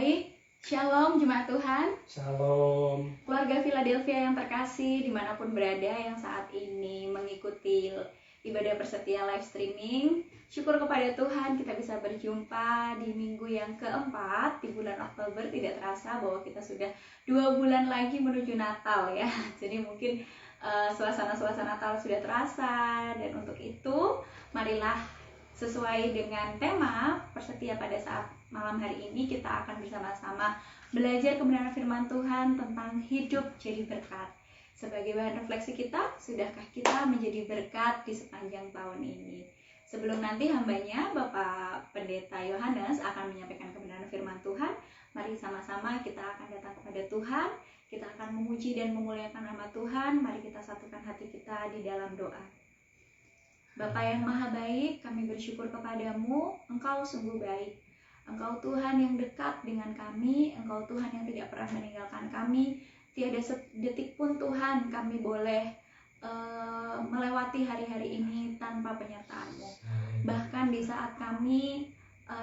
Baik, Shalom Jemaat Tuhan. Shalom. Keluarga Philadelphia yang terkasih dimanapun berada yang saat ini mengikuti ibadah persetia live streaming. Syukur kepada Tuhan kita bisa berjumpa di minggu yang keempat di bulan Oktober. Tidak terasa bahwa kita sudah 2 bulan lagi menuju Natal ya. Jadi mungkin suasana-suasana Natal sudah terasa, dan untuk itu marilah sesuai dengan tema persetia pada saat malam hari ini kita akan bersama-sama belajar kebenaran firman Tuhan tentang hidup jadi berkat. Sebagai bahan refleksi kita, sudahkah kita menjadi berkat di sepanjang tahun ini? Sebelum nanti hambanya Bapak Pendeta Yohanes akan menyampaikan kebenaran firman Tuhan, mari sama-sama kita akan datang kepada Tuhan. Kita akan memuji dan memuliakan nama Tuhan. Mari kita satukan hati kita di dalam doa. Bapa yang maha baik, kami bersyukur kepadamu, Engkau sungguh baik. Engkau Tuhan yang dekat dengan kami, Engkau Tuhan yang tidak pernah meninggalkan kami. Tiada sedetik pun Tuhan kami boleh melewati hari-hari ini tanpa penyertaan-Mu. Bahkan di saat kami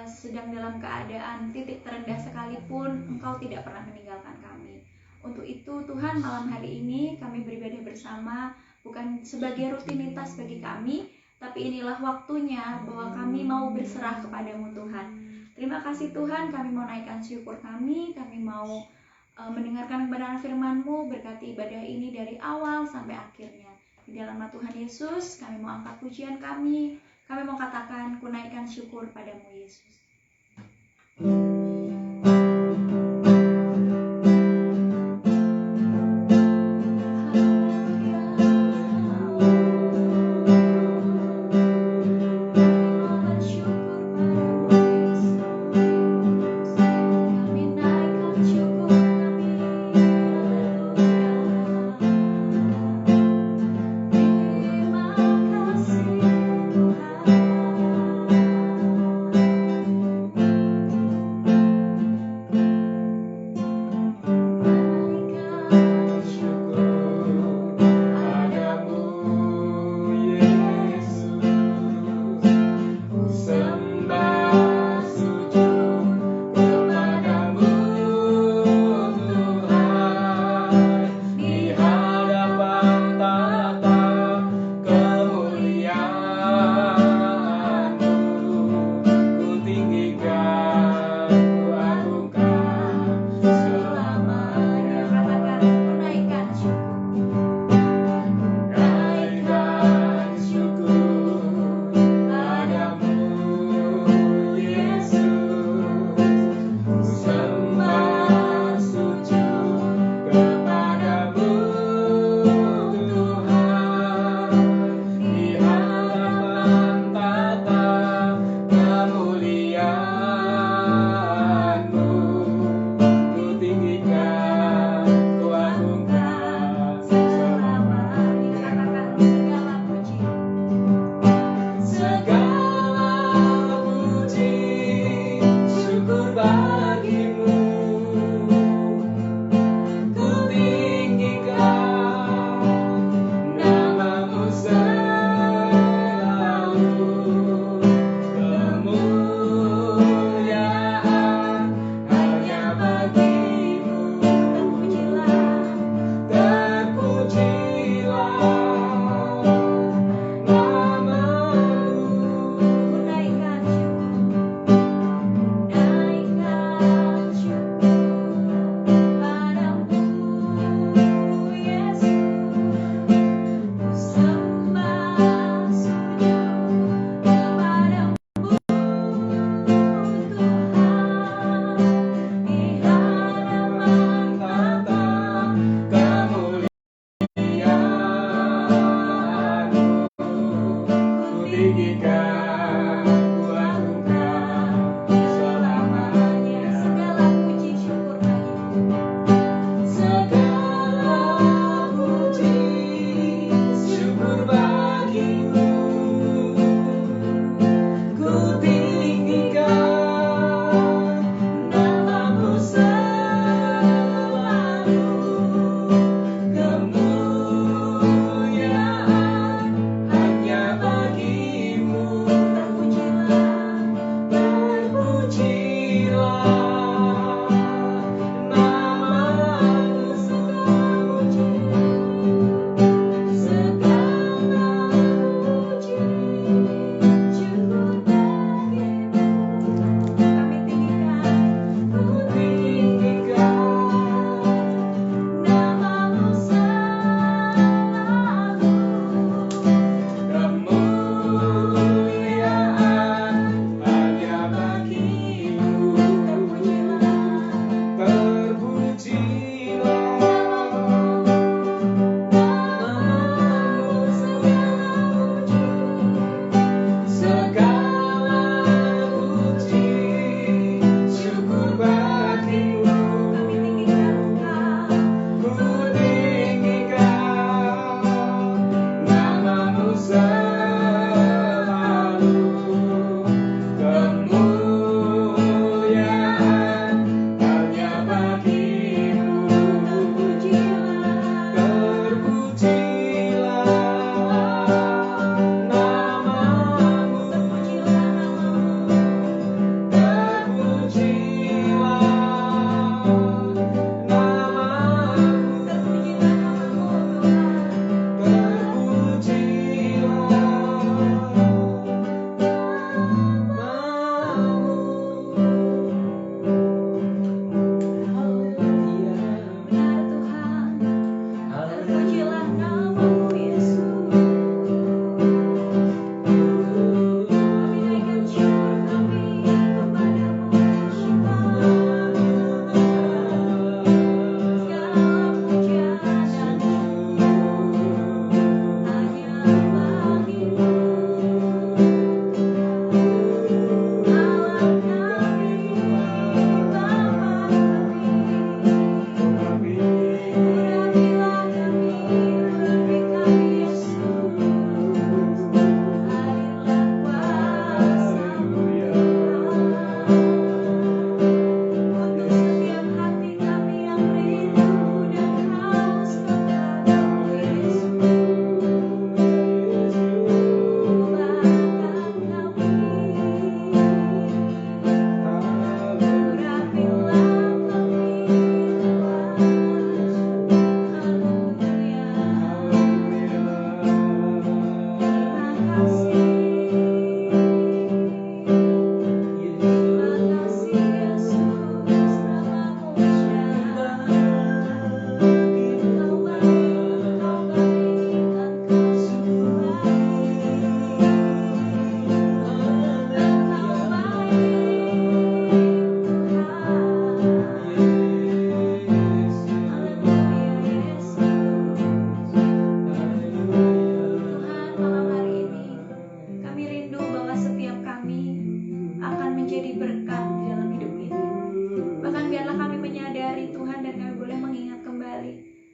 sedang dalam keadaan titik terendah sekalipun, Engkau tidak pernah meninggalkan kami. Untuk itu Tuhan, malam hari ini kami beribadah bersama bukan sebagai rutinitas bagi kami, tapi inilah waktunya bahwa kami mau berserah kepadamu Tuhan. Terima kasih Tuhan, kami mau naikkan syukur kami mau mendengarkan kebenaran firman-Mu, berkati ibadah ini dari awal sampai akhirnya. Di dalam nama Tuhan Yesus, kami mau angkat pujian kami mau katakan, ku naikkan syukur padamu Yesus. Terima kasih Tuhan.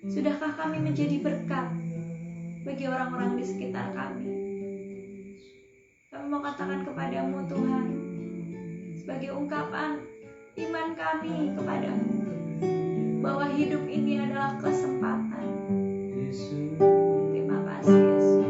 Sudahkah kami menjadi berkat bagi orang-orang di sekitar kami? Kami mau katakan kepadamu Tuhan, sebagai ungkapan iman kami kepadamu, bahwa hidup ini adalah kesempatan. Terima kasih Yesus.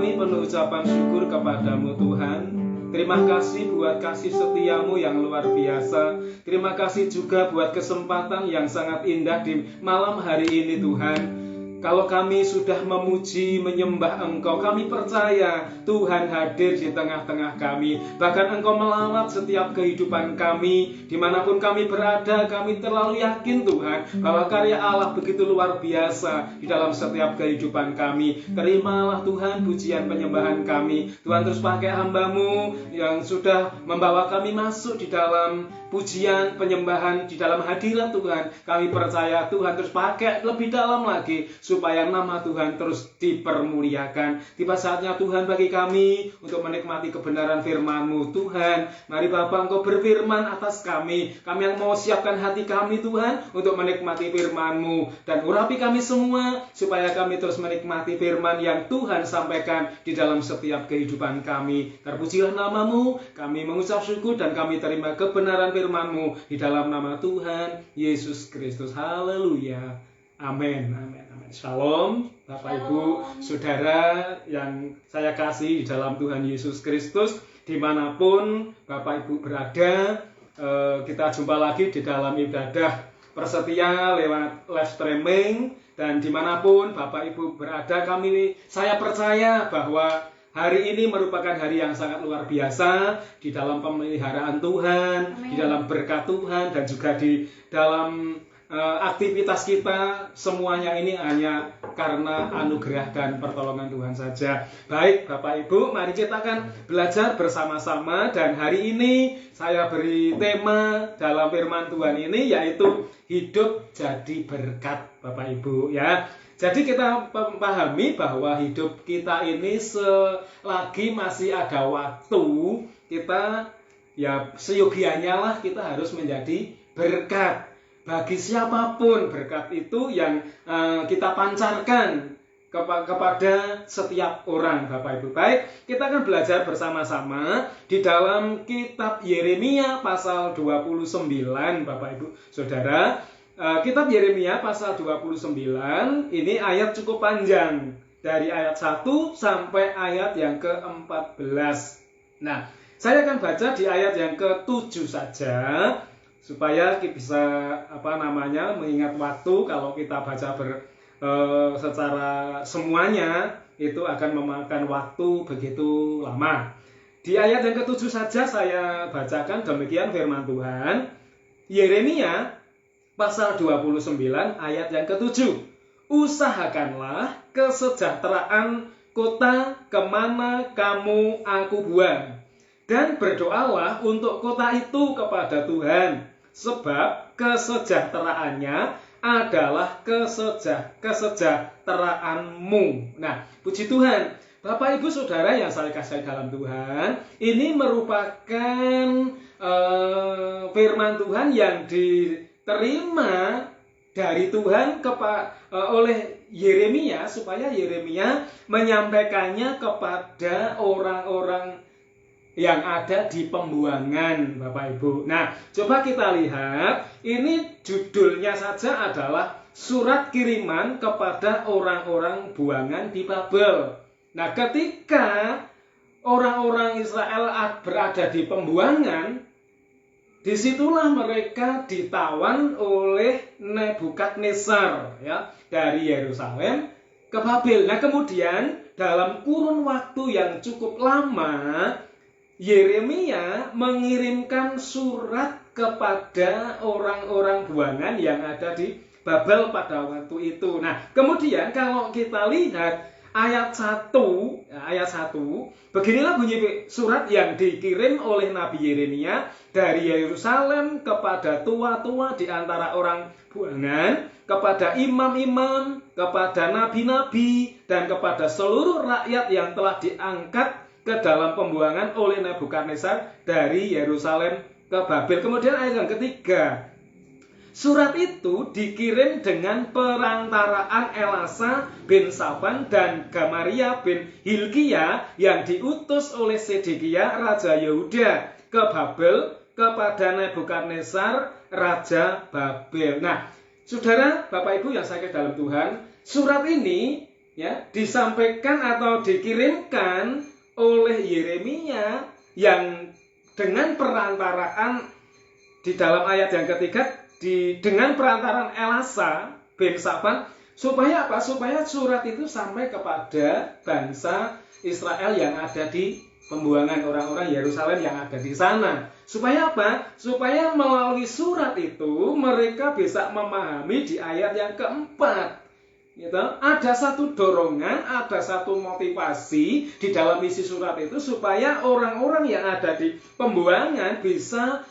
kami penuh ucapan syukur kepadamu Tuhan. Terima kasih buat kasih setiamu yang luar biasa. Terima kasih juga buat kesempatan yang sangat indah di malam hari ini Tuhan. Kalau kami sudah memuji, menyembah Engkau, kami percaya Tuhan hadir di tengah-tengah kami. Bahkan Engkau melawat setiap kehidupan kami. Dimanapun kami berada, kami terlalu yakin Tuhan bahwa karya Allah begitu luar biasa di dalam setiap kehidupan kami. Terimalah Tuhan pujian penyembahan kami. Tuhan terus pakai hamba-Mu yang sudah membawa kami masuk di dalam pujian penyembahan, di dalam hadirat Tuhan. Kami percaya Tuhan terus pakai lebih dalam lagi supaya nama Tuhan terus dipermuliakan. Tiba saatnya Tuhan bagi kami untuk menikmati kebenaran firman-Mu. Tuhan, mari Bapa Engkau berfirman atas kami. Kami yang mau siapkan hati kami Tuhan untuk menikmati firman-Mu. Dan urapi kami semua supaya kami terus menikmati firman yang Tuhan sampaikan di dalam setiap kehidupan kami. Terpujilah nama-Mu, kami mengucap syukur dan kami terima kebenaran firman-Mu di dalam nama Tuhan Yesus Kristus. Haleluya. Amin, amin, amin. Shalom, Bapak Ibu, Saudara yang saya kasih di dalam Tuhan Yesus Kristus. Dimanapun Bapak Ibu berada, kita jumpa lagi di dalam ibadah persetia lewat live streaming. Dan dimanapun Bapak Ibu berada, saya percaya bahwa hari ini merupakan hari yang sangat luar biasa di dalam pemeliharaan Tuhan, amin, di dalam berkat Tuhan, dan juga di dalam aktivitas kita. Semuanya ini hanya karena anugerah dan pertolongan Tuhan saja. Baik Bapak Ibu, mari kita akan belajar bersama-sama. Dan hari ini saya beri tema dalam firman Tuhan ini yaitu hidup jadi berkat, Bapak Ibu ya. Jadi kita memahami bahwa hidup kita ini selagi masih ada waktu, kita ya seyogianya lah kita harus menjadi berkat. Bagi siapapun berkat itu yang kita pancarkan kepada setiap orang, Bapak Ibu. Baik, kita akan belajar bersama-sama di dalam kitab Yeremia pasal 29, Bapak Ibu Saudara. Kitab Yeremia pasal 29 ini ayat cukup panjang, dari ayat 1 sampai ayat yang ke-14. Nah, saya akan baca di ayat yang ke-7 saja supaya kita bisa mengingat waktu. Kalau kita baca secara semuanya itu akan memakan waktu begitu lama. Di ayat yang ke-7 saja saya bacakan demikian firman Tuhan. Yeremia pasal 29 ayat yang ke-7. Usahakanlah kesejahteraan kota kemana kamu aku buang, dan berdoalah untuk kota itu kepada Tuhan, sebab kesejahteraannya adalah kesejahteraanmu. Nah, puji Tuhan. Bapak Ibu Saudara yang saya kasih dalam Tuhan, ini merupakan firman Tuhan yang diterima dari Tuhan oleh Yeremia, supaya Yeremia menyampaikannya kepada orang-orang yang ada di pembuangan, Bapak Ibu. Nah, coba kita lihat, ini judulnya saja adalah surat kiriman kepada orang-orang buangan di Babel. Nah, ketika orang-orang Israel berada di pembuangan, disitulah mereka ditawan oleh Nebukadnezar ya, dari Yerusalem ke Babel. Nah, kemudian dalam kurun waktu yang cukup lama, Yeremia mengirimkan surat kepada orang-orang buangan yang ada di Babel pada waktu itu. Nah, kemudian kalau kita lihat ayat 1, beginilah bunyi surat yang dikirim oleh Nabi Yeremia dari Yerusalem kepada tua-tua di antara orang buangan, kepada imam-imam, kepada nabi-nabi, dan kepada seluruh rakyat yang telah diangkat ke dalam pembuangan oleh Nebukadnezar dari Yerusalem ke Babel. Kemudian ayat yang ketiga, surat itu dikirim dengan perantaraan Elasa bin Safan dan Gamaria bin Hilkia yang diutus oleh Sedekia Raja Yehuda ke Babel kepada Nebukadnezar Raja Babel. Nah, Saudara, Bapak Ibu yang saya kasih dalam Tuhan, surat ini ya disampaikan atau dikirimkan oleh Yeremia yang dengan perantaraan di dalam ayat yang ketiga dengan perantaraan Elasa bin Safan, supaya apa? Supaya surat itu sampai kepada bangsa Israel yang ada di pembuangan, orang-orang Yerusalem yang ada di sana. Supaya apa? Supaya melalui surat itu mereka bisa memahami di ayat yang keempat. Gitu. Ada satu dorongan, ada satu motivasi di dalam isi surat itu supaya orang-orang yang ada di pembuangan bisa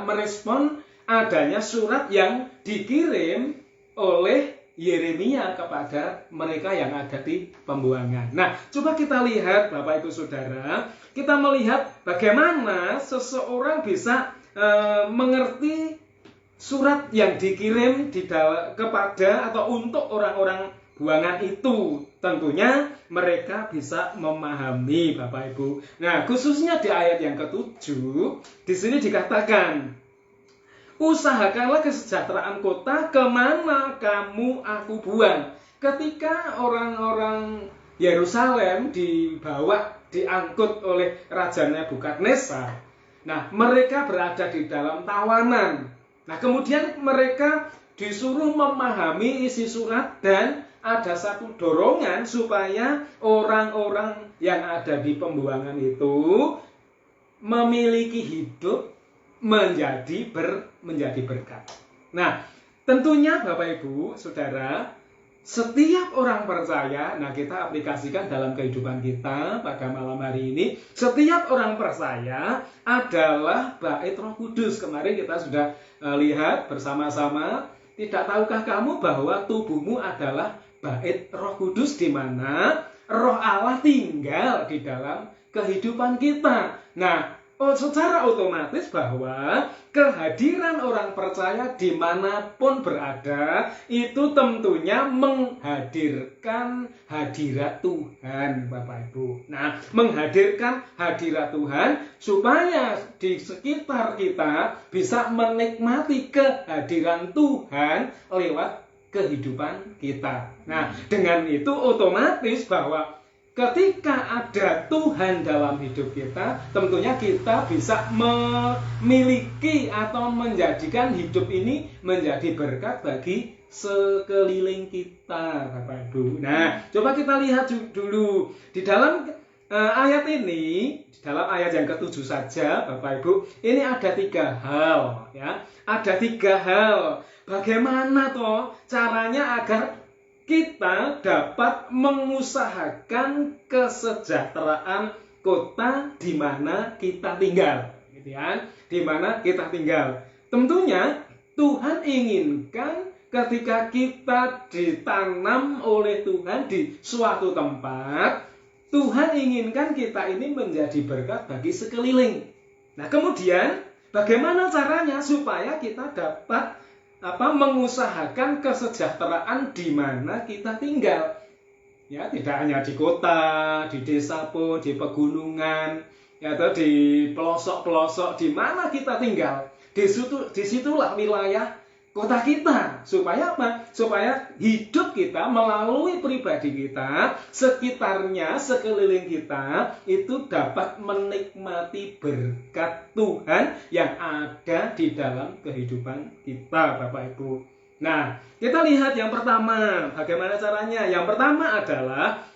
merespon adanya surat yang dikirim oleh Yeremia kepada mereka yang ada di pembuangan. Nah, coba kita lihat Bapak Ibu Saudara, kita melihat bagaimana seseorang bisa mengerti surat yang dikirim kepada atau untuk orang-orang buangan itu. Tentunya mereka bisa memahami Bapak Ibu. Nah, khususnya di ayat yang ke-7, di sini dikatakan, usahakanlah kesejahteraan kota kemana kamu aku buang. Ketika orang-orang Yerusalem diangkut oleh Raja Nebukadnezar, nah mereka berada di dalam tawanan. Nah kemudian mereka disuruh memahami isi surat dan ada satu dorongan supaya orang-orang yang ada di pembuangan itu memiliki hidup menjadi berkat. Nah tentunya Bapak Ibu Saudara, setiap orang percaya, nah kita aplikasikan dalam kehidupan kita pada malam hari ini, setiap orang percaya adalah bait Roh Kudus. Kemarin kita sudah lihat bersama-sama, tidak tahukah kamu bahwa tubuhmu adalah bait Roh Kudus di mana Roh Allah tinggal di dalam kehidupan kita. Nah, secara otomatis bahwa kehadiran orang percaya dimanapun berada itu tentunya menghadirkan hadirat Tuhan Bapak Ibu. Nah, menghadirkan hadirat Tuhan supaya di sekitar kita bisa menikmati kehadiran Tuhan lewat kehidupan kita. Nah, dengan itu otomatis bahwa ketika ada Tuhan dalam hidup kita, tentunya kita bisa memiliki atau menjadikan hidup ini menjadi berkat bagi sekeliling kita, Bapak Ibu. Nah, coba kita lihat dulu di dalam ayat ini, di dalam ayat yang ke-7 saja, Bapak Ibu, ini ada 3 hal, ya. Ada 3 hal. Bagaimana toh caranya agar kita dapat mengusahakan kesejahteraan kota di mana kita tinggal, gitu ya, di mana kita tinggal. Tentunya Tuhan inginkan ketika kita ditanam oleh Tuhan di suatu tempat, Tuhan inginkan kita ini menjadi berkat bagi sekeliling. Nah, kemudian bagaimana caranya supaya kita dapat mengusahakan kesejahteraan di mana kita tinggal, ya, tidak hanya di kota, di desa pun, di pegunungan, ya, atau di pelosok-pelosok di mana kita tinggal, disitulah wilayah kota kita. Supaya apa? Supaya hidup kita melalui pribadi kita, sekitarnya, sekeliling kita itu dapat menikmati berkat Tuhan yang ada di dalam kehidupan kita, Bapak Ibu. Nah, kita lihat yang pertama, bagaimana caranya? Yang pertama adalah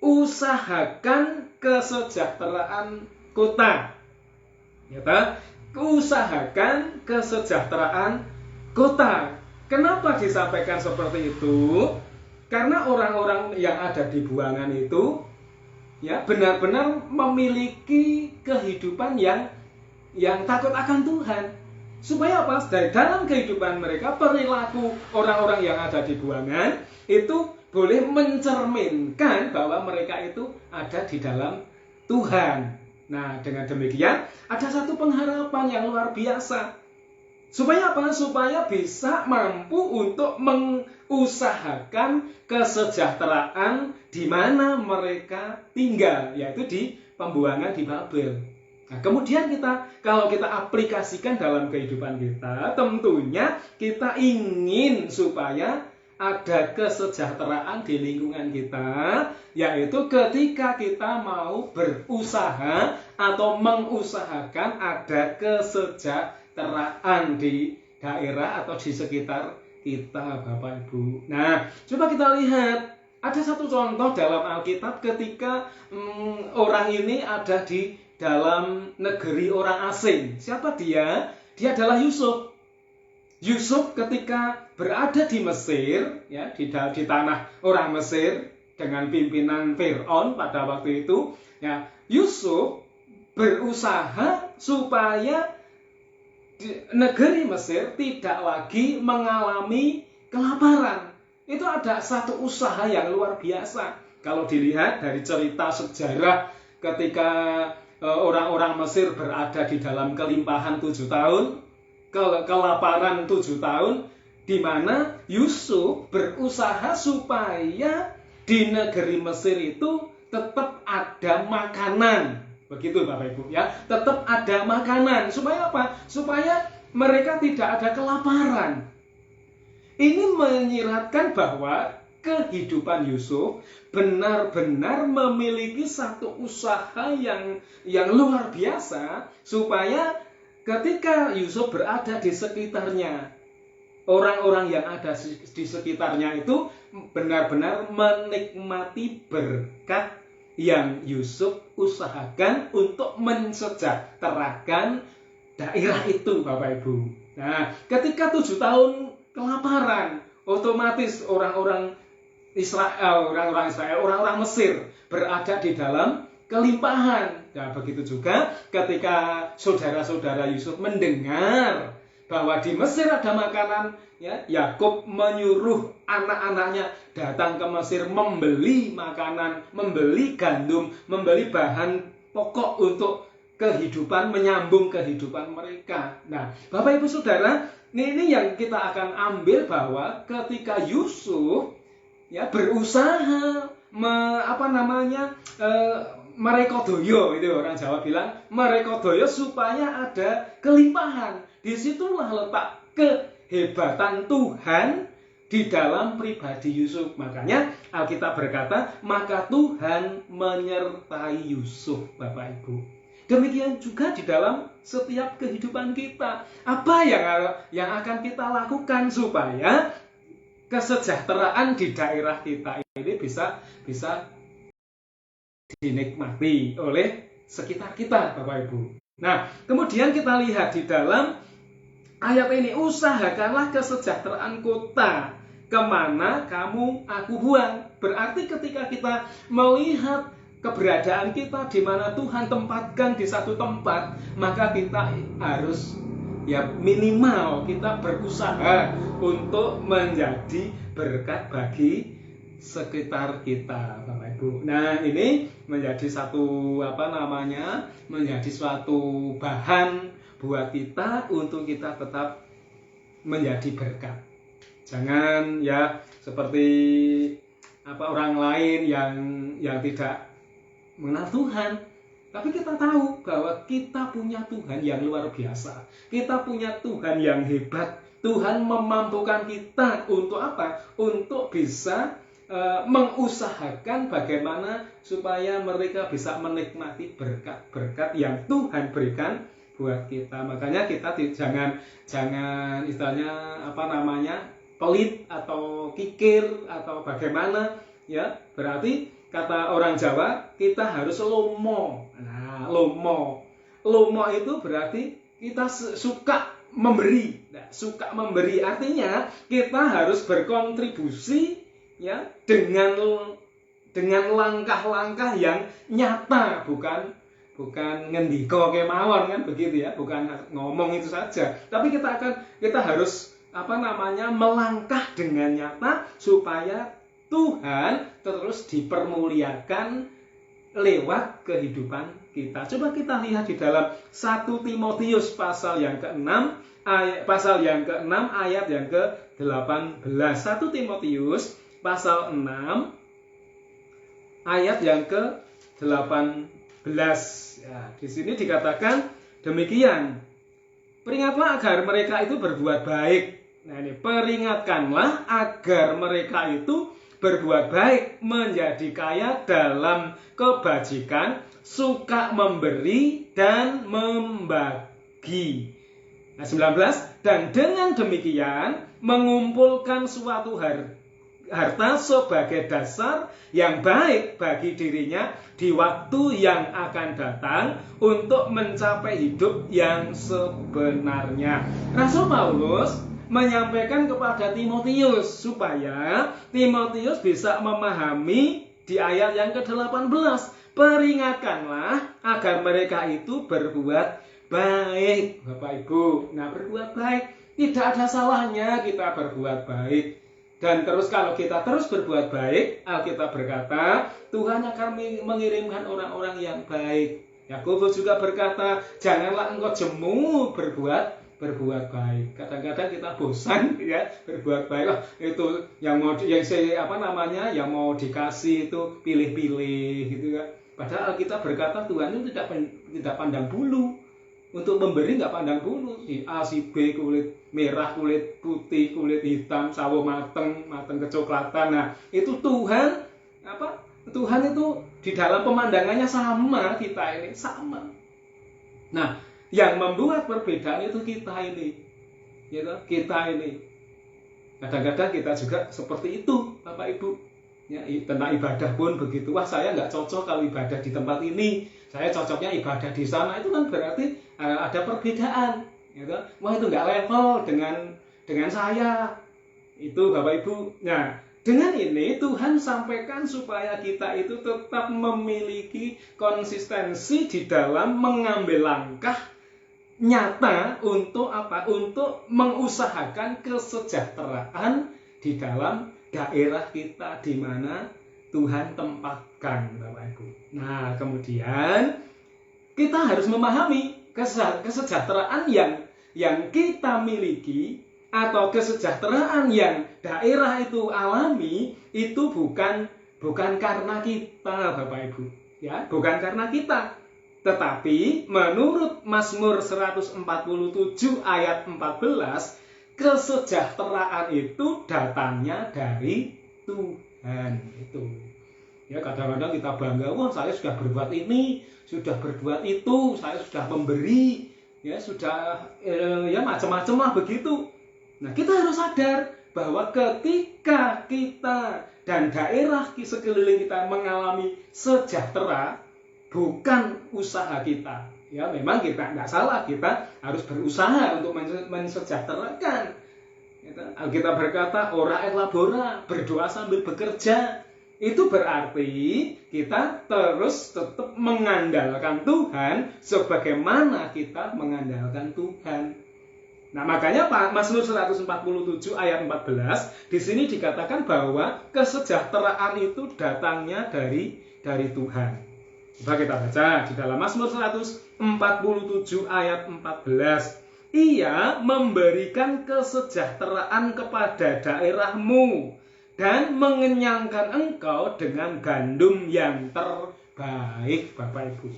usahakan kesejahteraan kota. Ya, usahakan kesejahteraan kota. Kenapa disampaikan seperti itu? Karena orang-orang yang ada di buangan itu, ya, benar-benar memiliki kehidupan yang takut akan Tuhan. Supaya apa? Dari dalam kehidupan mereka, perilaku orang-orang yang ada di buangan itu boleh mencerminkan bahwa mereka itu ada di dalam Tuhan. Nah, dengan demikian ada satu pengharapan yang luar biasa. Supaya apa? Supaya bisa mampu untuk mengusahakan kesejahteraan di mana mereka tinggal, yaitu di pembuangan di Babel. Nah, kemudian kalau kita aplikasikan dalam kehidupan kita, tentunya kita ingin supaya ada kesejahteraan di lingkungan kita, yaitu ketika kita mau berusaha atau mengusahakan ada kesejahteraan di daerah atau di sekitar kita, Bapak Ibu. Nah, coba kita lihat, ada satu contoh dalam Alkitab ketika orang ini ada di dalam negeri orang asing. Siapa dia? Dia adalah Yusuf. Yusuf ketika berada di Mesir, ya, di tanah orang Mesir dengan pimpinan Firaun pada waktu itu, ya, Yusuf berusaha supaya negeri Mesir tidak lagi mengalami kelaparan. Itu ada satu usaha yang luar biasa. Kalau dilihat dari cerita sejarah ketika orang-orang Mesir berada di dalam kelimpahan 7 tahun, kelaparan 7 tahun, di mana Yusuf berusaha supaya di negeri Mesir itu tetap ada makanan. Begitu Bapak Ibu, ya, tetap ada makanan. Supaya apa? Supaya mereka tidak ada kelaparan. Ini menyiratkan bahwa kehidupan Yusuf benar-benar memiliki satu usaha yang luar biasa, supaya ketika Yusuf berada di sekitarnya, orang-orang yang ada di sekitarnya itu benar-benar menikmati berkat yang Yusuf usahakan untuk mensejahterakan daerah itu, Bapak Ibu. Nah, ketika 7 tahun kelaparan, otomatis orang-orang Israel, orang-orang Mesir berada di dalam kelimpahan. Nah, begitu juga ketika saudara-saudara Yusuf mendengar bahwa di Mesir ada makanan, ya, Yakub menyuruh anak-anaknya datang ke Mesir membeli makanan, membeli gandum, membeli bahan pokok untuk kehidupan, menyambung kehidupan mereka. Nah, Bapak Ibu Saudara, ini yang kita akan ambil bahwa ketika Yusuf, ya, berusaha merekodoyo, itu orang Jawa bilang merekodoyo supaya ada kelimpahan. Disitulah letak kehebatan Tuhan di dalam pribadi Yusuf. Makanya Alkitab berkata, maka Tuhan menyertai Yusuf, Bapak Ibu. Demikian juga di dalam setiap kehidupan kita. Apa yang akan kita lakukan supaya kesejahteraan di daerah kita ini bisa dinikmati oleh sekitar kita, Bapak Ibu. Nah, kemudian kita lihat di dalam ayat ini, usahakanlah kesejahteraan kota kemana kamu aku buang. Berarti ketika kita melihat keberadaan kita di mana Tuhan tempatkan di satu tempat, maka kita harus, ya, minimal kita berusaha untuk menjadi berkat bagi sekitar kita, Bapak Ibu. Nah, ini menjadi menjadi suatu bahan buat kita untuk kita tetap menjadi berkat. Jangan, ya, seperti orang lain yang tidak mengenal Tuhan. Tapi kita tahu bahwa kita punya Tuhan yang luar biasa. Kita punya Tuhan yang hebat. Tuhan memampukan kita untuk apa? Untuk bisa mengusahakan bagaimana supaya mereka bisa menikmati berkat-berkat yang Tuhan berikan buat kita. Makanya kita jangan istilahnya pelit atau kikir atau bagaimana, ya. Berarti kata orang Jawa, kita harus lomo. Nah, lomo itu berarti kita suka memberi. Nah, suka memberi artinya kita harus berkontribusi, ya, dengan langkah-langkah yang nyata, bukan ngendiko kemawon, kan begitu, ya, bukan ngomong itu saja. Tapi kita harus melangkah dengan nyata supaya Tuhan terus dipermuliakan lewat kehidupan kita. Coba kita lihat di dalam 1 Timotius pasal yang ke-6 ayat yang ke-18. 1 Timotius pasal 6 ayat yang ke-18. Ya, di sini dikatakan demikian. Peringatlah agar mereka itu berbuat baik, Nah ini, peringatkanlah agar mereka itu berbuat baik, menjadi kaya dalam kebajikan, suka memberi dan membagi. Nah 19, dan dengan demikian mengumpulkan suatu harta sebagai dasar yang baik bagi dirinya di waktu yang akan datang untuk mencapai hidup yang sebenarnya. Rasul Paulus menyampaikan kepada Timotius supaya Timotius bisa memahami di ayat yang ke-18. Peringatkanlah agar mereka itu berbuat baik, Bapak Ibu. Nah, berbuat baik, tidak ada salahnya kita berbuat baik. Dan terus kalau kita terus berbuat baik, Alkitab berkata, Tuhan akan mengirimkan orang-orang yang baik. Yakobus juga berkata, janganlah engkau jemu berbuat baik. Kadang-kadang kita bosan ya berbuat baik. Oh, itu yang mau yang mau dikasih itu pilih-pilih gitu ya. Padahal kita berkata Tuhan itu tidak pandang bulu. Untuk memberi nggak pandang bulu. Si A, si B, kulit merah, kulit putih, kulit hitam, sawo mateng kecoklatan. Nah, itu Tuhan Tuhan itu di dalam pemandangannya sama, kita ini sama. Nah, yang membuat perbedaan itu kita ini. Gitu, kita ini. Kadang-kadang kita juga seperti itu, Bapak Ibu. Ya, tentang ibadah pun begitu. Wah, saya nggak cocok kalau ibadah di tempat ini. Saya cocoknya ibadah di sana. Itu kan berarti ada perbedaan. Gitu. Wah, itu nggak level dengan saya. Itu Bapak Ibu. Nah, dengan ini Tuhan sampaikan supaya kita itu tetap memiliki konsistensi di dalam mengambil langkah nyata untuk apa? Untuk mengusahakan kesejahteraan di dalam daerah kita di mana Tuhan tempatkan, Bapak Ibu. Nah, kemudian kita harus memahami kesejahteraan yang kita miliki atau kesejahteraan yang daerah itu alami itu bukan karena kita, Bapak Ibu, ya, bukan karena kita. Tetapi menurut Mazmur 147 ayat 14, kesejahteraan itu datangnya dari Tuhan itu. Ya, kadang-kadang kita bangga, wah saya sudah berbuat ini, sudah berbuat itu, saya sudah memberi, ya sudah ya macam-macam lah begitu. Nah, kita harus sadar bahwa ketika kita dan daerah sekeliling kita mengalami sejahtera, bukan usaha kita. Ya, memang kita nggak salah, kita harus berusaha untuk mensejahterakan. Alkitab berkata, ora et labora, berdoa sambil bekerja. Itu berarti kita terus tetap mengandalkan Tuhan sebagaimana kita mengandalkan Tuhan. Nah, makanya Mazmur 147 ayat 14 di sini dikatakan bahwa kesejahteraan itu datangnya dari Tuhan. Coba kita baca di dalam Mazmur 147 ayat 14. Ia memberikan kesejahteraan kepada daerahmu dan mengenyangkan engkau dengan gandum yang terbaik, Bapak Ibu.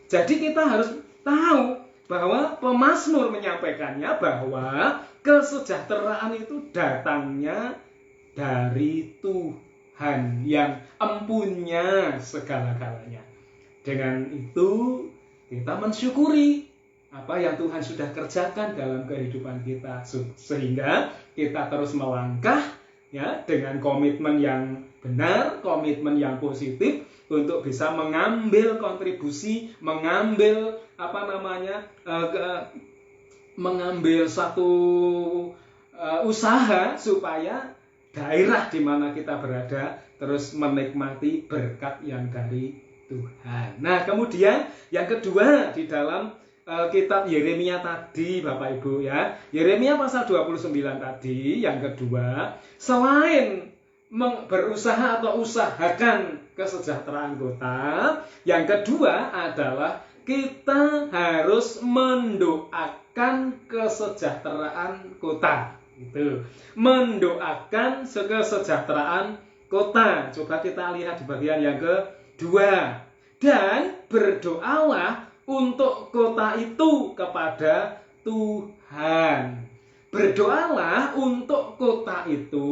Jadi kita harus tahu bahwa pemazmur menyampaikannya bahwa kesejahteraan itu datangnya dari Tuhan yang empunya segala-galanya. Dengan itu kita mensyukuri apa yang Tuhan sudah kerjakan dalam kehidupan kita, sehingga kita terus melangkah ya dengan komitmen yang benar, komitmen yang positif untuk bisa mengambil kontribusi, mengambil mengambil satu usaha supaya daerah di mana kita berada terus menikmati berkat yang dari Tuhan. Nah, kemudian yang kedua di dalam kitab Yeremia tadi, Bapak Ibu ya. Yeremia pasal 29 tadi, yang kedua, selain berusaha atau usahakan kesejahteraan kota, yang kedua adalah kita harus mendoakan kesejahteraan kota. Gitu. Mendoakan kesejahteraan kota. Coba kita lihat di bagian yang kedua. Dan berdoalah untuk kota itu kepada Tuhan. berdoalah untuk kota itu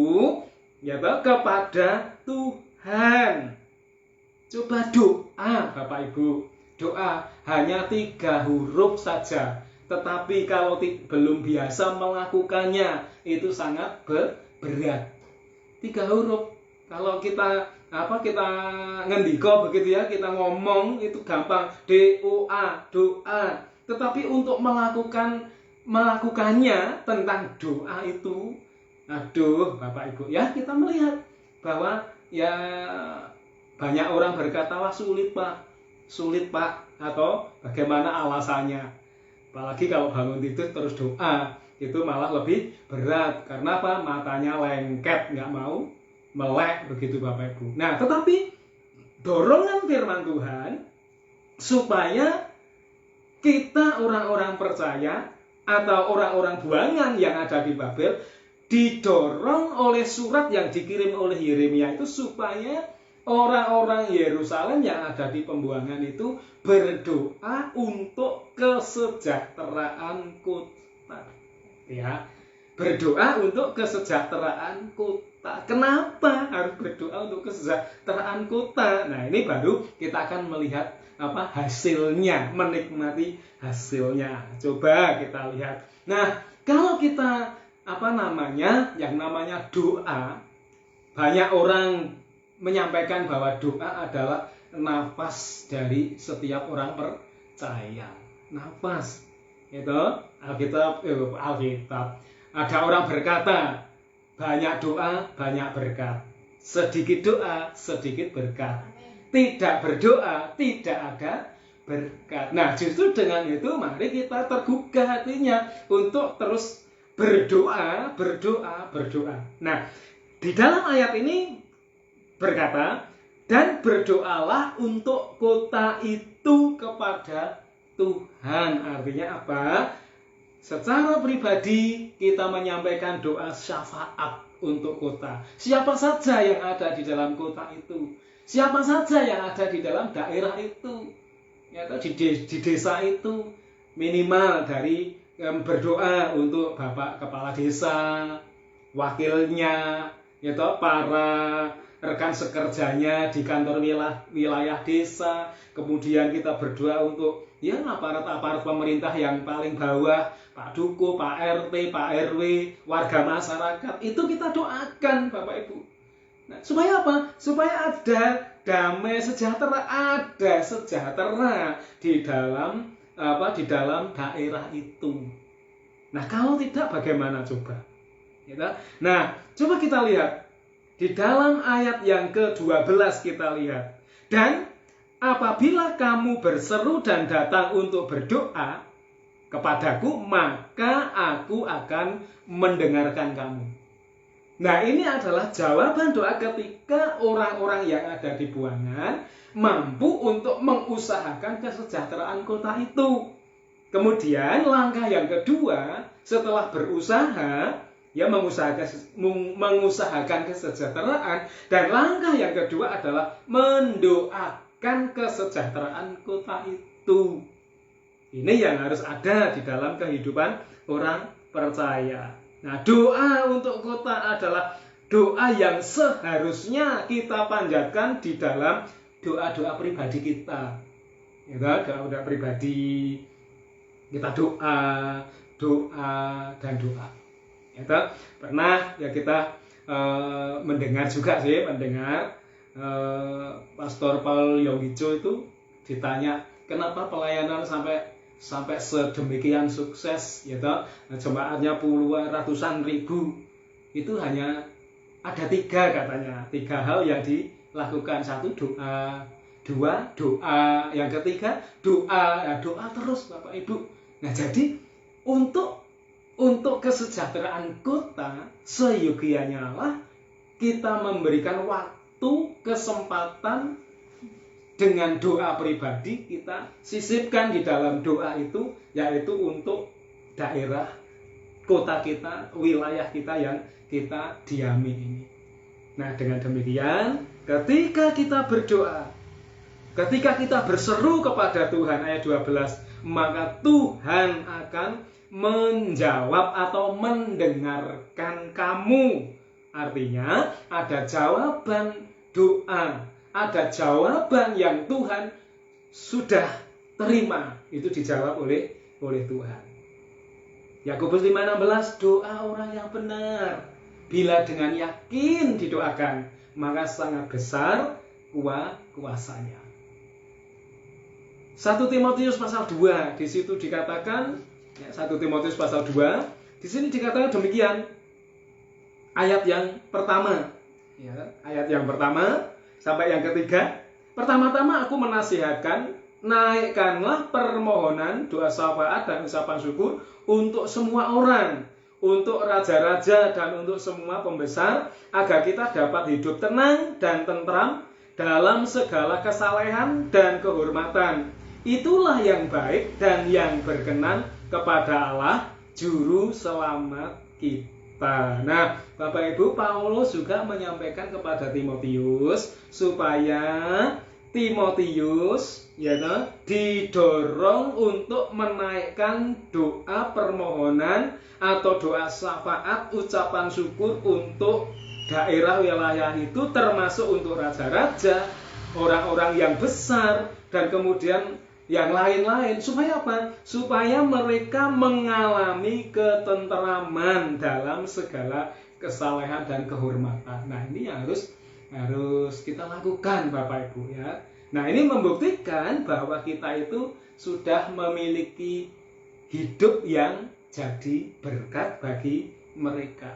ya kepada Tuhan. Coba doa Bapak Ibu, doa hanya 3 huruf saja, tetapi kalau belum biasa melakukannya itu sangat berat. 3 huruf. Kalau kita ngendiko begitu ya, kita ngomong itu gampang, doa, doa. Tetapi untuk melakukannya tentang doa itu, aduh Bapak Ibu ya, kita melihat bahwa ya banyak orang berkata, wah sulit Pak, atau bagaimana alasannya. Apalagi kalau bangun tidur terus doa, itu malah lebih berat. Karena apa? Matanya lengket, nggak mau melek begitu Bapak Ibu. Nah, tetapi dorongan firman Tuhan supaya kita orang-orang percaya atau orang-orang buangan yang ada di Babel didorong oleh surat yang dikirim oleh Yeremia itu supaya orang-orang Yerusalem yang ada di pembuangan itu berdoa untuk kesejahteraan kota. Ya, berdoa untuk kesejahteraan kota. Kenapa harus berdoa untuk kesejahteraan kota? Nah, ini baru kita akan melihat hasilnya, menikmati hasilnya. Coba kita lihat. Nah, kalau kita yang namanya doa, banyak orang menyampaikan bahwa doa adalah nafas dari setiap orang percaya. Nafas. Itu Alkitab. Ada orang berkata, banyak doa, banyak berkat. Sedikit doa, sedikit berkat. Tidak berdoa, tidak ada berkat. Nah, justru dengan itu mari kita tergugah hatinya untuk terus berdoa. Nah, di dalam ayat ini berkata, dan berdoalah untuk kota itu kepada Tuhan. Artinya apa? Secara pribadi kita menyampaikan doa syafaat untuk kota. Siapa saja yang ada di dalam kota itu, siapa saja yang ada di dalam daerah itu, di desa itu, minimal dari berdoa untuk Bapak Kepala Desa, wakilnya, para rekan sekerjanya di kantor wilayah desa. Kemudian kita berdoa untuk aparat pemerintah yang paling bawah, Pak Duko, Pak RT, Pak RW, warga masyarakat. Itu kita doakan Bapak Ibu. Nah, supaya apa? Supaya ada damai sejahtera, ada sejahtera di dalam daerah itu. Nah, kalau tidak bagaimana coba? Nah, coba kita lihat di dalam ayat yang ke-12 kita lihat. Dan apabila kamu berseru dan datang untuk berdoa kepadaku, maka aku akan mendengarkan kamu. Nah, ini adalah jawaban doa ketika orang-orang yang ada di buangan mampu untuk mengusahakan kesejahteraan kota itu. Kemudian langkah yang kedua, setelah berusaha mengusahakan kesejahteraan, dan langkah yang kedua adalah mendoakan kesejahteraan kota itu. Ini yang harus ada di dalam kehidupan orang percaya. Nah, doa untuk kota adalah doa yang seharusnya kita panjatkan di dalam doa-doa pribadi kita. Doa-doa pribadi kita doa dan doa. Pernah kita mendengar Pastor Paul Yonggijo itu ditanya, kenapa pelayanan sampai sedemikian sukses, jemaatnya puluhan ratusan ribu. Itu hanya ada 3 katanya, 3 hal yang dilakukan. 1 doa, 2 doa, yang ketiga doa. Ya, doa terus Bapak Ibu. Nah, jadi untuk kesejahteraan kota seyogianya lah kita memberikan waktu, kesempatan dengan doa pribadi kita sisipkan di dalam doa itu, yaitu untuk daerah kota kita, wilayah kita yang kita diami ini. Nah, dengan demikian ketika kita berdoa, ketika kita berseru kepada Tuhan, ayat 12, maka Tuhan akan menjawab atau mendengarkan kamu. Artinya ada jawaban doa, ada jawaban yang Tuhan sudah terima, itu dijawab oleh Tuhan. Yakobus 5:16, doa orang yang benar bila dengan yakin didoakan, maka sangat besar kuasanya. 1 Timotius pasal 2, di situ dikatakan, 1 Timotius pasal 2, di sini dikatakan demikian. Ayat yang pertama, ayat yang pertama sampai yang ketiga. Pertama-tama aku menasihatkan, naikkanlah permohonan, doa syafaat dan ucapan syukur untuk semua orang, untuk raja-raja dan untuk semua pembesar, agar kita dapat hidup tenang dan tentram dalam segala kesalehan dan kehormatan. Itulah yang baik dan yang berkenan kepada Allah, Juru Selamat kita. Nah, Bapak Ibu, Paulus juga menyampaikan kepada Timotius supaya Timotius didorong untuk menaikkan doa permohonan atau doa syafaat, ucapan syukur untuk daerah wilayah itu, termasuk untuk raja-raja, orang-orang yang besar, dan kemudian yang lain-lain. Supaya apa? Supaya mereka mengalami ketenteraman dalam segala kesalehan dan kehormatan. Nah, ini harus kita lakukan, Bapak Ibu, ya. Nah, ini membuktikan bahwa kita itu sudah memiliki hidup yang jadi berkat bagi mereka.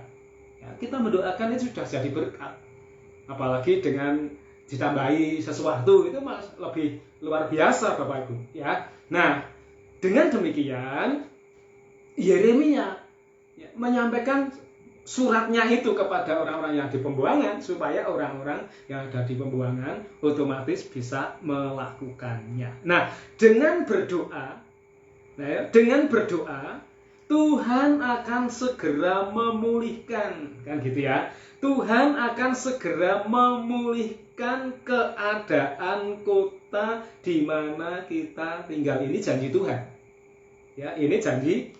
Ya, kita mendoakan itu sudah jadi berkat. Apalagi dengan ditambahi sesuatu, itu lebih luar biasa, Bapak Ibu, ya. Nah, dengan demikian Yeremia menyampaikan suratnya itu kepada orang-orang yang di pembuangan, supaya orang-orang yang ada di pembuangan otomatis bisa melakukannya. Nah, dengan berdoa Tuhan akan segera memulihkan, kan gitu ya. Tuhan akan segera memulihkan keadaan kota di mana kita tinggal. Ini janji Tuhan. Ya, ini janji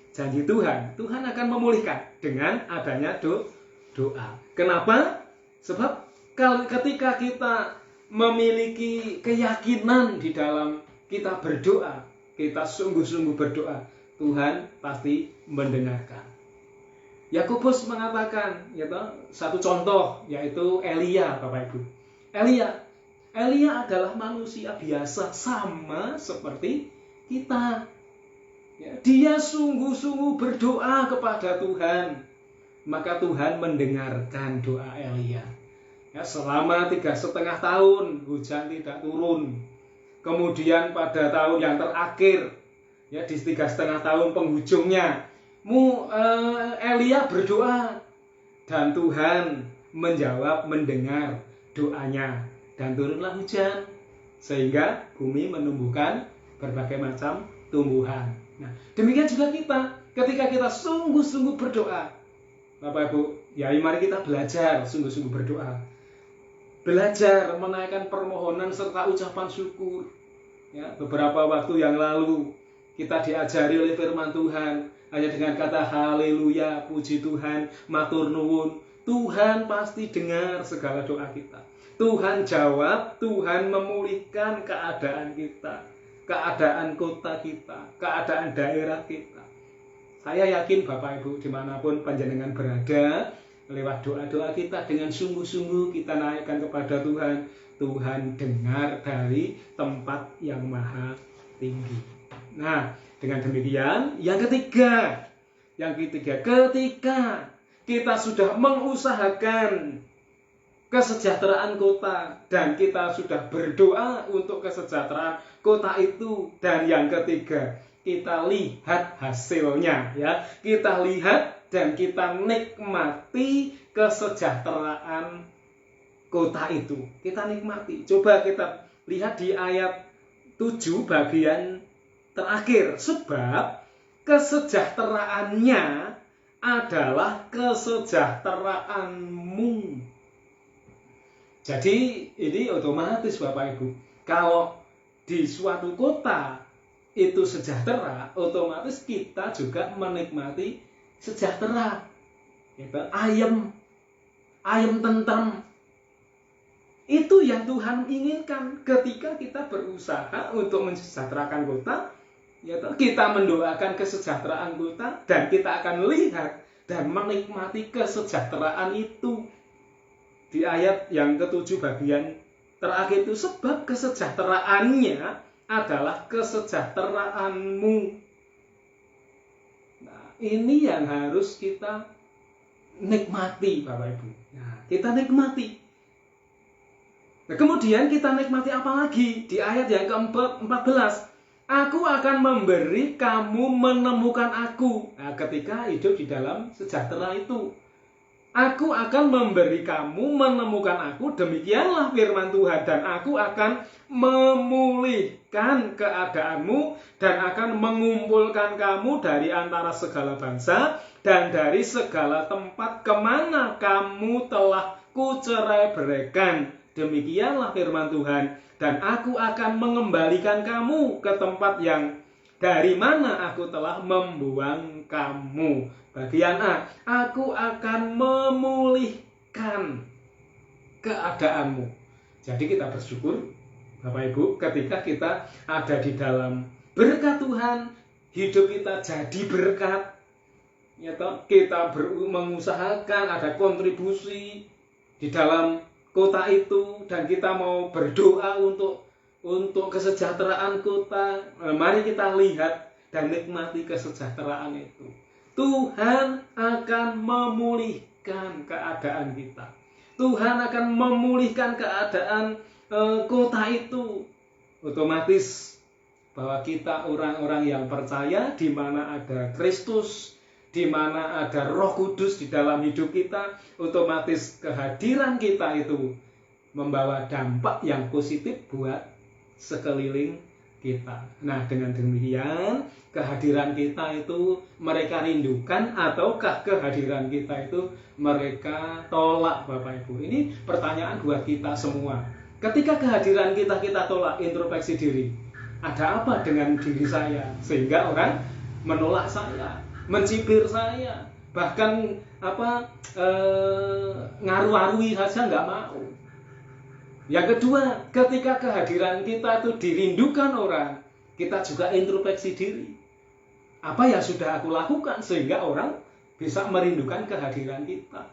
Tuhan. Tuhan akan memulihkan dengan adanya doa. Kenapa? Sebab ketika kita memiliki keyakinan di dalam kita berdoa, kita sungguh-sungguh berdoa, Tuhan pasti mendengarkan. Yakobus mengatakan, satu contoh, yaitu Elia, Bapak Ibu. Elia adalah manusia biasa, sama seperti kita. Ya, dia sungguh-sungguh berdoa kepada Tuhan, maka Tuhan mendengarkan doa Elia. Ya, selama 3,5 tahun hujan tidak turun. Kemudian pada tahun yang terakhir, ya di 3,5 tahun penghujungnya, Elia berdoa dan Tuhan mendengar doanya, dan turunlah hujan sehingga bumi menumbuhkan berbagai macam tumbuhan. Nah, demikian juga kita, ketika kita sungguh-sungguh berdoa, Bapak Ibu, ya mari kita belajar sungguh-sungguh berdoa. Belajar menaikkan permohonan serta ucapan syukur. Ya, beberapa waktu yang lalu kita diajari oleh firman Tuhan hanya dengan kata haleluya, puji Tuhan, matur nuwun. Tuhan pasti dengar segala doa kita. Tuhan jawab, Tuhan memulihkan keadaan kita, keadaan kota kita, keadaan daerah kita. Saya yakin Bapak Ibu dimanapun panjenengan berada, lewat doa-doa kita dengan sungguh-sungguh kita naikkan kepada Tuhan, Tuhan dengar dari tempat yang maha tinggi. Nah, dengan demikian, yang ketiga, ketika kita sudah mengusahakan kesejahteraan kota dan kita sudah berdoa untuk kesejahteraan kota itu, dan yang ketiga, kita lihat hasilnya, ya. Kita lihat dan kita nikmati kesejahteraan kota itu. Kita nikmati. Coba kita lihat di ayat 7 bagian terakhir. Sebab kesejahteraannya adalah kesejahteraanmu. Jadi ini otomatis Bapak Ibu. Kalau di suatu kota itu sejahtera, otomatis kita juga menikmati sejahtera. Gitu. Ayem tentram. Itu yang Tuhan inginkan ketika kita berusaha untuk mensejahterakan kota. Gitu. Kita mendoakan kesejahteraan kota dan kita akan lihat dan menikmati kesejahteraan itu. Di ayat yang ke-7 bagian terakhir itu, sebab kesejahteraannya adalah kesejahteraanmu. Nah, ini yang harus kita nikmati, Bapak Ibu. Nah, kita nikmati. Nah, kemudian kita nikmati apa lagi? Di ayat yang ke-14, aku akan memberi kamu menemukan aku. Nah, ketika hidup di dalam sejahtera itu, aku akan memberi kamu menemukan aku, demikianlah firman Tuhan, dan aku akan memulihkan keadaanmu dan akan mengumpulkan kamu dari antara segala bangsa dan dari segala tempat kemana kamu telah kucerai-beraikan. Demikianlah firman Tuhan, dan aku akan mengembalikan kamu ke tempat yang dari mana aku telah membuang kamu. Bagian A, aku akan memulihkan keadaanmu. Jadi kita bersyukur, Bapak Ibu, ketika kita ada di dalam berkat Tuhan, hidup kita jadi berkat. Ya toh, kita mengusahakan ada kontribusi di dalam kota itu, dan kita mau berdoa untuk kesejahteraan kota. Mari kita lihat dan nikmati kesejahteraan itu. Tuhan akan memulihkan keadaan kita. Tuhan akan memulihkan keadaan kota itu. Otomatis bahwa kita orang-orang yang percaya, di mana ada Kristus, di mana ada Roh Kudus di dalam hidup kita, otomatis kehadiran kita itu membawa dampak yang positif buat sekeliling kita. Nah, dengan demikian kehadiran kita itu mereka rindukan, ataukah kehadiran kita itu mereka tolak, Bapak Ibu? Ini pertanyaan buat kita semua. Ketika kehadiran kita tolak, introspeksi diri. Ada apa dengan diri saya sehingga orang menolak saya, mencibir saya, bahkan ngaru-arui saja nggak mau. Yang kedua, ketika kehadiran kita itu dirindukan orang, kita juga introspeksi diri. Apa yang sudah aku lakukan sehingga orang bisa merindukan kehadiran kita?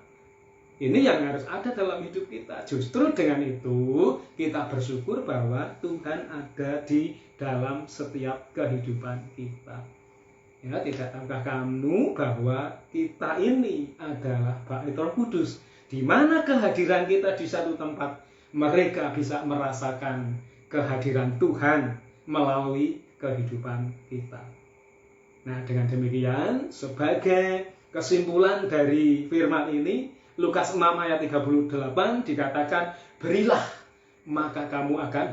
Ini yang harus ada dalam hidup kita. Justru dengan itu kita bersyukur bahwa Tuhan ada di dalam setiap kehidupan kita. Ya, tidak tahukah kamu bahwa kita ini adalah bait Roh Kudus, di mana kehadiran kita di satu tempat, mereka bisa merasakan kehadiran Tuhan melalui kehidupan kita. Nah, dengan demikian, sebagai kesimpulan dari firman ini, Lukas 6 ayat 38 dikatakan, berilah maka kamu akan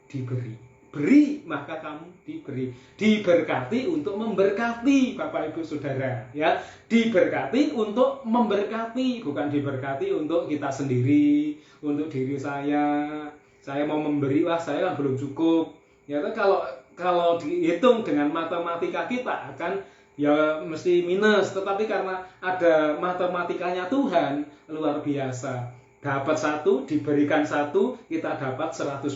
diberi. Beri maka kamu diberi. Diberkati untuk memberkati, Bapak Ibu Saudara, ya. Diberkati untuk memberkati, bukan diberkati untuk kita sendiri, untuk diri saya. Saya mau memberi, wah saya kan belum cukup. Ya, kalau dihitung dengan matematika kita akan ya mesti minus, tetapi karena ada matematikanya Tuhan luar biasa. Dapat satu, diberikan satu, kita dapat 100%.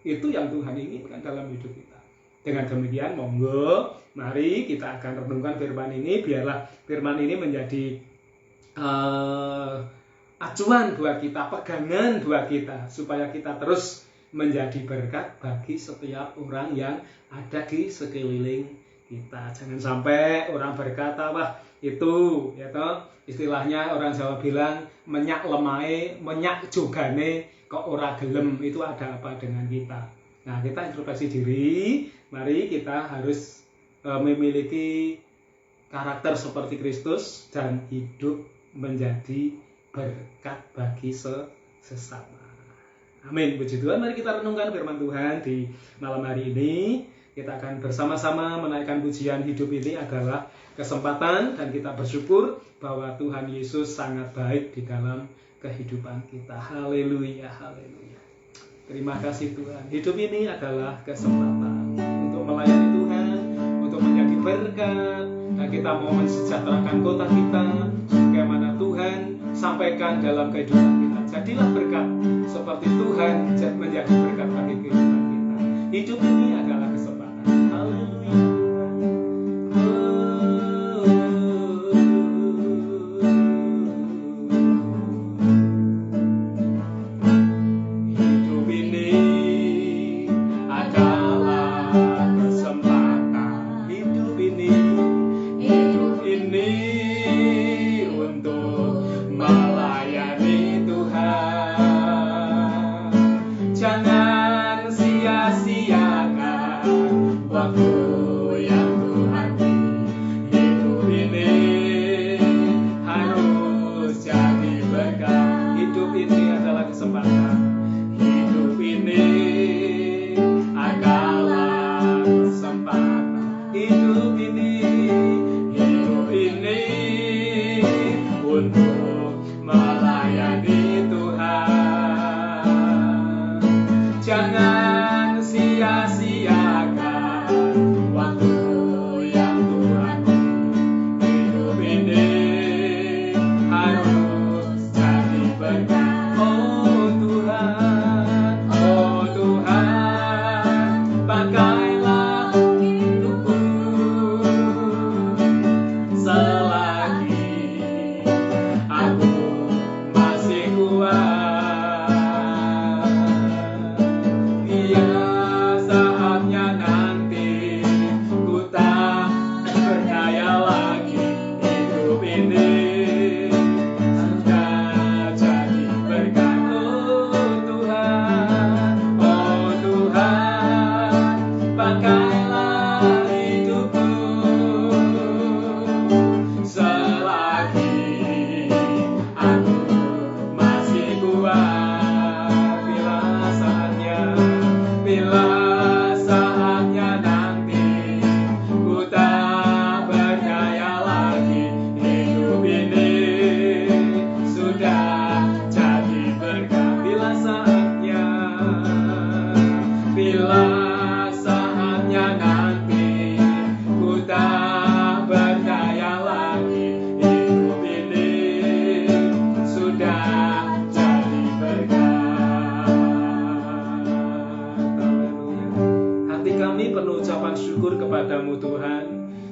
Itu yang Tuhan inginkan dalam hidup kita. Dengan demikian, monggo, mari kita akan renungkan firman ini, biarlah firman ini menjadi acuan buat kita, pegangan buat kita, supaya kita terus menjadi berkat bagi setiap orang yang ada di sekeliling kita. Jangan sampai orang berkata, wah itu ya toh, istilahnya orang Jawa bilang menyak lemai, menyak jogane kok ora gelem, itu ada apa dengan kita. Nah, kita introspeksi diri, mari kita harus memiliki karakter seperti Kristus dan hidup menjadi berkat bagi sesama. Amin, puji Tuhan. Mari kita renungkan firman Tuhan di malam hari ini. Kita akan bersama-sama menaikkan pujian. Hidup ini adalah kesempatan, dan kita bersyukur bahwa Tuhan Yesus sangat baik di dalam kehidupan kita. Haleluya, haleluya. Terima kasih Tuhan. Hidup ini adalah kesempatan untuk melayani Tuhan. berkat, dan kita mau mensejahterakan kota kita bagaimana Tuhan sampaikan dalam kehidupan kita. Jadilah berkat seperti Tuhan menjadi berkat bagi kehidupan kita. Hidup ini adalah kesempatan. Haleluya.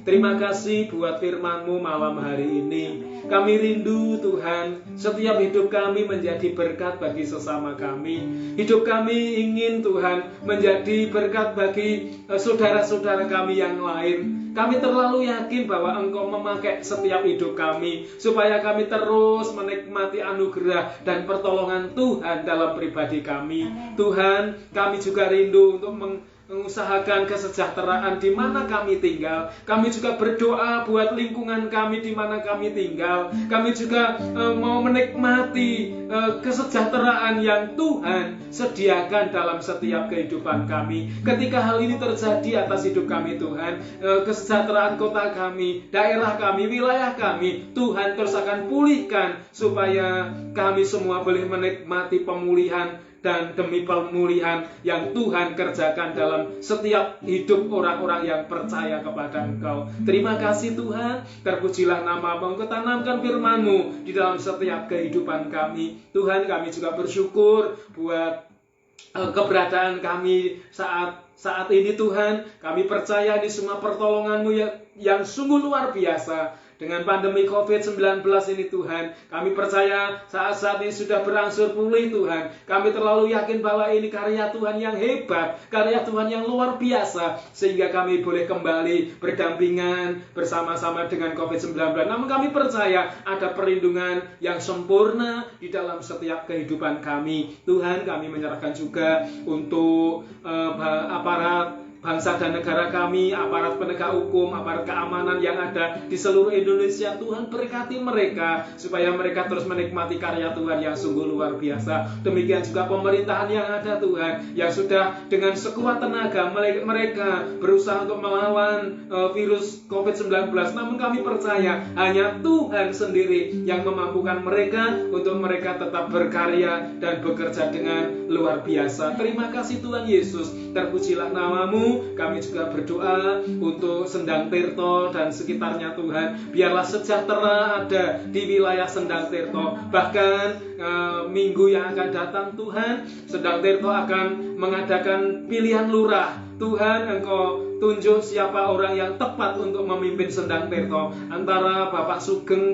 Terima kasih buat firman-Mu malam hari ini. Kami rindu Tuhan, setiap hidup kami menjadi berkat bagi sesama kami. Hidup kami ingin Tuhan menjadi berkat bagi saudara-saudara kami yang lain. Kami terlalu yakin bahwa Engkau memakai setiap hidup kami supaya kami terus menikmati anugerah dan pertolongan Tuhan dalam pribadi kami. Tuhan, kami juga rindu untuk mengusahakan kesejahteraan di mana kami tinggal. Kami juga berdoa buat lingkungan kami di mana kami tinggal. Kami juga mau menikmati kesejahteraan yang Tuhan sediakan dalam setiap kehidupan kami. Ketika hal ini terjadi atas hidup kami Tuhan, kesejahteraan kota kami, daerah kami, wilayah kami, Tuhan terus akan pulihkan supaya kami semua boleh menikmati pemulihan dan demi pemulihan yang Tuhan kerjakan dalam setiap hidup orang-orang yang percaya kepada Engkau. Terima kasih Tuhan, terpujilah nama-Mu, Engkau tanamkan firman-Mu di dalam setiap kehidupan kami. Tuhan, kami juga bersyukur buat keberadaan kami saat ini Tuhan. Kami percaya di semua pertolongan-Mu yang sungguh luar biasa. Dengan pandemi COVID-19 ini Tuhan, kami percaya saat-saat ini sudah berangsur pulih Tuhan. Kami terlalu yakin bahwa ini karya Tuhan yang hebat, karya Tuhan yang luar biasa, sehingga kami boleh kembali berdampingan bersama-sama dengan COVID-19. Namun kami percaya ada perlindungan yang sempurna di dalam setiap kehidupan kami. Tuhan, kami menyerahkan juga untuk aparat bangsa dan negara kami, aparat penegak hukum, aparat keamanan yang ada di seluruh Indonesia. Tuhan, berkati mereka supaya mereka terus menikmati karya Tuhan yang sungguh luar biasa. Demikian juga pemerintahan yang ada Tuhan, yang sudah dengan sekuat tenaga mereka berusaha untuk melawan virus COVID-19. Namun kami percaya hanya Tuhan sendiri yang memampukan mereka untuk mereka tetap berkarya dan bekerja dengan luar biasa. Terima kasih Tuhan Yesus, terpujilah nama-Mu. hambamu. Kami juga berdoa untuk Sendang Tirto dan sekitarnya Tuhan. Biarlah sejahtera ada di wilayah Sendang Tirto. Bahkan minggu yang akan datang Tuhan, Sendang Tirto akan mengadakan pilihan lurah. Tuhan, Engkau tunjuk siapa orang yang tepat untuk memimpin Sendang Tirto, antara Bapak Sugeng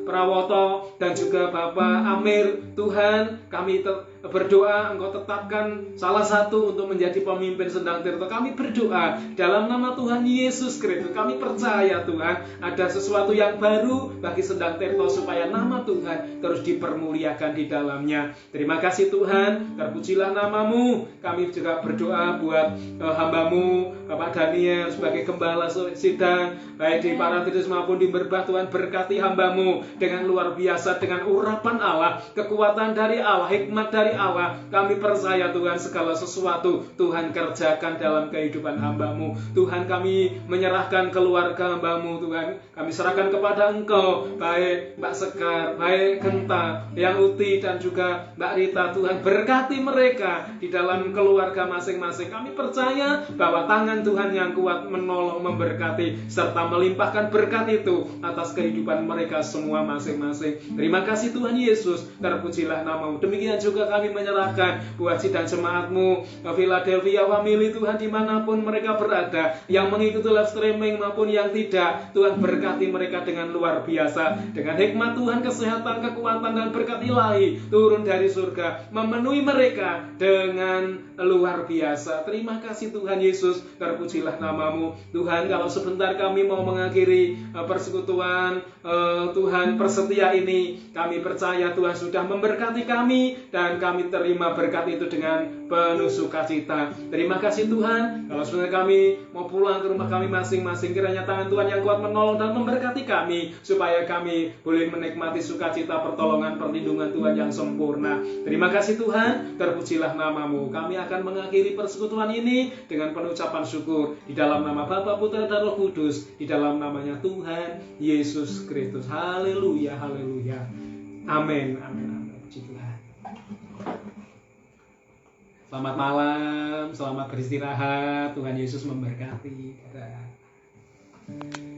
Prawoto dan juga Bapak Amir. Tuhan, kami berdoa Engkau tetapkan salah satu untuk menjadi pemimpin Sendang Tirto. Kami berdoa dalam nama Tuhan Yesus Kristus. Kami percaya Tuhan ada sesuatu yang baru bagi Sendang Tirto, supaya nama Tuhan terus dipermuliakan di dalamnya. Terima kasih Tuhan, terpujilah namamu. Kami juga berdoa buat hambamu Bapak Daniel sebagai gembala sidang, baik di Paratitis maupun di Merbah. Tuhan, berkati hambamu dengan luar biasa, dengan urapan Allah, kekuatan dari Allah, hikmat dari Allah. Kami percaya Tuhan, segala sesuatu Tuhan kerjakan dalam kehidupan hambamu. Tuhan, kami menyerahkan keluarga hambamu. Tuhan, kami serahkan kepada Engkau, baik Mbak Sekar, baik Genta, yang Uti, dan juga Mbak Rita. Tuhan, berkati mereka di dalam keluarga masing-masing. Kami percaya bahwa tangan Tuhan yang kuat menolong, memberkati, serta melimpahkan berkat itu atas kehidupan mereka semua masing-masing. Terima kasih Tuhan Yesus, terpujilah namamu. Demikian juga kami menyerahkan buat sidang jemaatmu Philadelphia Family. Tuhan, dimanapun mereka berada, yang mengikuti live streaming maupun yang tidak, Tuhan berkati mereka dengan luar biasa. Dengan hikmat Tuhan, kesehatan, kekuatan, dan berkat ilahi turun dari surga, memenuhi mereka dengan luar biasa. Terima kasih Tuhan Yesus, terpujilah namamu. Tuhan, kalau sebentar kami mau mengakhiri persekutuan Tuhan persetia ini, kami percaya Tuhan sudah memberkati kami, dan kami terima berkat itu dengan penuh sukacita. Terima kasih Tuhan. Kalau sebentar kami mau pulang ke rumah kami masing-masing, kiranya tangan Tuhan yang kuat menolong dan memberkati kami, supaya kami boleh menikmati sukacita pertolongan perlindungan Tuhan yang sempurna. Terima kasih Tuhan, terpujilah namamu. Kami akan mengakhiri persekutuan ini dengan penucapan syukur di dalam nama Bapa, Putra, dan Roh Kudus, di dalam namanya Tuhan Yesus Kristus. Haleluya, haleluya. Amin, amin, amin. Puji Tuhan. Selamat malam, selamat beristirahat. Tuhan Yesus memberkati. Dadah.